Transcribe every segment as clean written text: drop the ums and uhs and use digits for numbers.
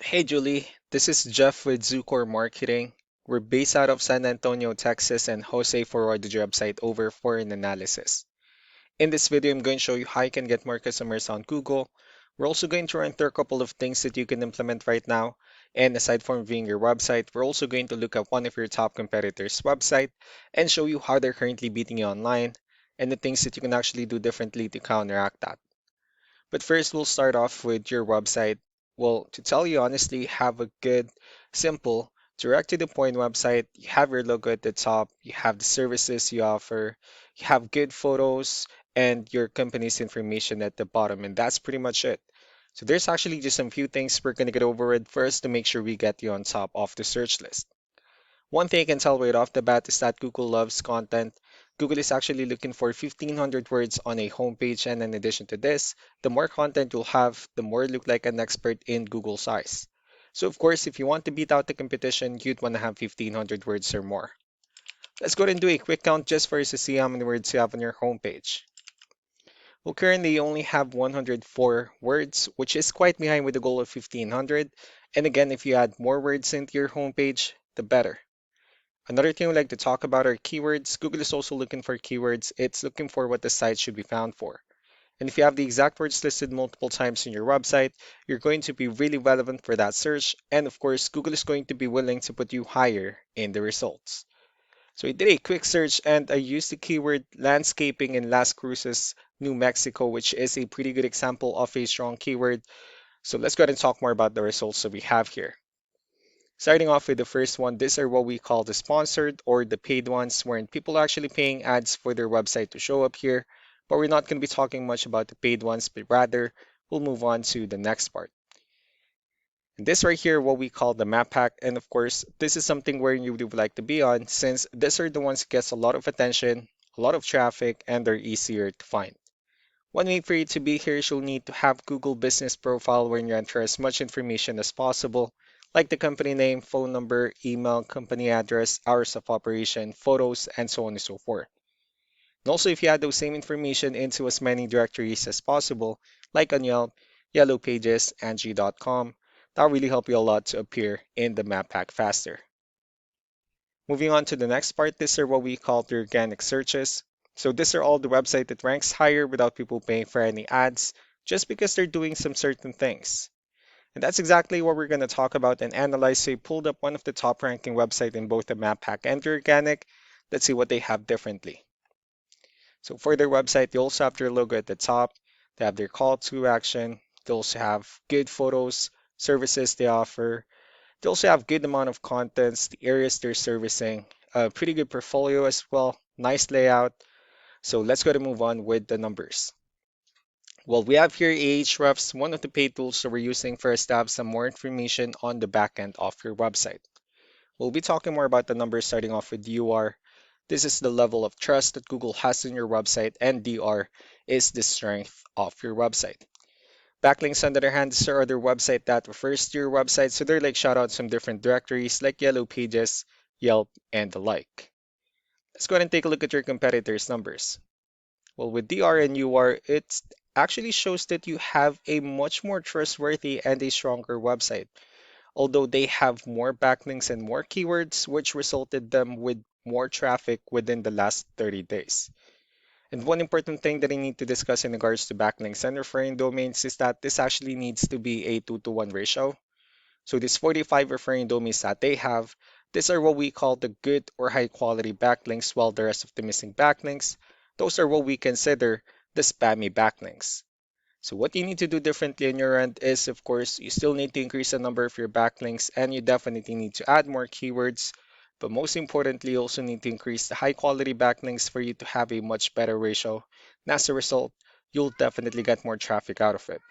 Hey Julie, this is Jeff with Zucor Marketing. We're based out of San Antonio, Texas, and Jose forwarded your website over for an analysis. In this video, I'm going to show you how you can get more customers on Google. We're also going to run through a couple of things that you can implement right now. And aside from viewing your website, we're also going to look at one of your top competitors' website and show you how they're currently beating you online and the things that you can actually do differently to counteract that. But first, we'll start off with your website. Well, to tell you honestly, have a good, simple, direct to the point website. You have your logo at the top, you have the services you offer, you have good photos, and your company's information at the bottom, and that's pretty much it. So there's actually just some few things we're going to get over with first to make sure we get you on top of the search list. One thing I can tell right off the bat is that Google loves content. Google is actually looking for 1,500 words on a homepage, and in addition to this, the more content you'll have, the more you look like an expert in Google's eyes. So, of course, if you want to beat out the competition, you'd want to have 1,500 words or more. Let's go ahead and do a quick count just for us to see how many words you have on your homepage. Well, currently you only have 104 words, which is quite behind with the goal of 1,500. And again, if you add more words into your homepage, the better. Another thing we like to talk about are keywords. Google is also looking for keywords. It's looking for what the site should be found for. And if you have the exact words listed multiple times in your website, you're going to be really relevant for that search. And of course, Google is going to be willing to put you higher in the results. So I did a quick search and I used the keyword landscaping in Las Cruces, New Mexico, which is a pretty good example of a strong keyword. So let's go ahead and talk more about the results that we have here. Starting off with the first one, these are what we call the sponsored or the paid ones, wherein people are actually paying ads for their website to show up here. But we're not going to be talking much about the paid ones, but rather we'll move on to the next part. And this right here, what we call the map pack. And of course, this is something where you would like to be on since these are the ones that gets a lot of attention, a lot of traffic, and they're easier to find. One way for you to be here is you'll need to have Google Business Profile where you enter as much information as possible, like the company name, phone number, email, company address, hours of operation, photos, and so on and so forth. And also, if you add those same information into as many directories as possible, like on Yelp, Yellow Pages, Angie.com, that'll really help you a lot to appear in the map pack faster. Moving on to the next part, these are what we call the organic searches. So these are all the website that ranks higher without people paying for any ads, just because they're doing some certain things. And that's exactly what we're going to talk about and analyze. So I pulled up one of the top ranking websites in both the map pack and the organic. Let's see what they have differently. So for their website, they also have their logo at the top. They have their call to action. They also have good photos, services they offer. They also have good amount of contents, the areas they're servicing, a pretty good portfolio as well, nice layout. So let's go to move on with the numbers. Well, we have here Ahrefs, one of the paid tools that we're using for us to have some more information on the back end of your website. We'll be talking more about the numbers starting off with UR. This is the level of trust that Google has in your website, and DR is the strength of your website. Backlinks, on the other hand, is our other website that refers to your website, so they're like shoutouts from different directories like Yellow Pages, Yelp, and the like. Let's go ahead and take a look at your competitors' numbers. Well, with DR and UR, it actually shows that you have a much more trustworthy and a stronger website, although they have more backlinks and more keywords, which resulted them with more traffic within the last 30 days. And one important thing that I need to discuss in regards to backlinks and referring domains is that this actually needs to be a 2-to-1 ratio. So these 45 referring domains that they have, these are what we call the good or high quality backlinks, while the rest of the missing backlinks, those are what we consider the spammy backlinks. So what you need to do differently on your end is, of course, you still need to increase the number of your backlinks and you definitely need to add more keywords. But most importantly, you also need to increase the high quality backlinks for you to have a much better ratio. And as a result, you'll definitely get more traffic out of it.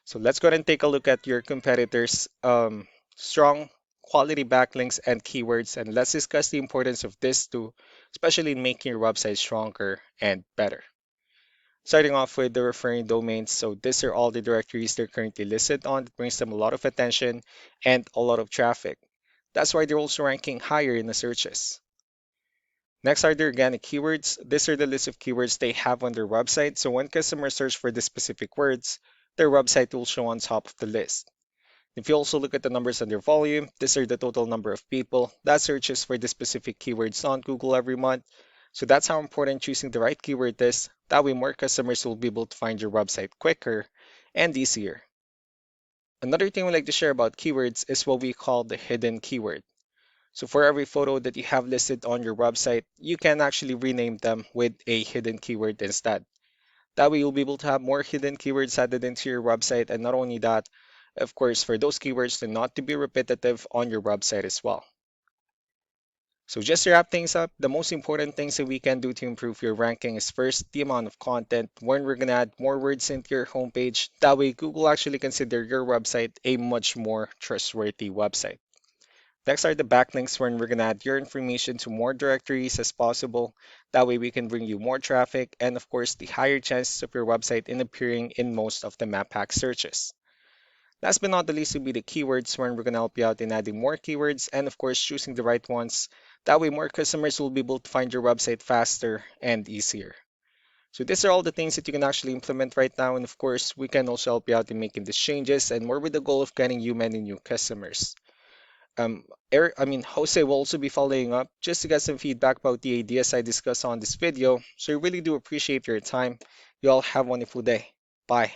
So let's go ahead and take a look at your competitors' strong quality backlinks and keywords, and let's discuss the importance of this too, especially in making your website stronger and better. Starting off with the referring domains, so these are all the directories they're currently listed on. It brings them a lot of attention and a lot of traffic. That's why they're also ranking higher in the searches. Next are the organic keywords. These are the list of keywords they have on their website. So when customers search for the specific words, their website will show on top of the list. If you also look at the numbers under volume, these are the total number of people that searches for the specific keywords on Google every month. So that's how important choosing the right keyword is. That way more customers will be able to find your website quicker and easier. Another thing we like to share about keywords is what we call the hidden keyword. So for every photo that you have listed on your website, you can actually rename them with a hidden keyword instead. That way you'll be able to have more hidden keywords added into your website, and not only that, of course, for those keywords to not to be repetitive on your website as well. So just to wrap things up, the most important things that we can do to improve your ranking is first the amount of content when we're gonna add more words into your homepage. That way Google actually consider your website a much more trustworthy website. Next are the backlinks when we're gonna add your information to more directories as possible. That way we can bring you more traffic and of course the higher chances of your website in appearing in most of the map hack searches. Last but not the least will be the keywords when we're gonna help you out in adding more keywords and of course choosing the right ones. That way more customers will be able to find your website faster and easier. So these are all the things that you can actually implement right now, and of course we can also help you out in making these changes and more with the goal of getting you many new customers. Jose will also be following up just to get some feedback about the ideas I discussed on this video. So I really do appreciate your time. You all have a wonderful day. Bye.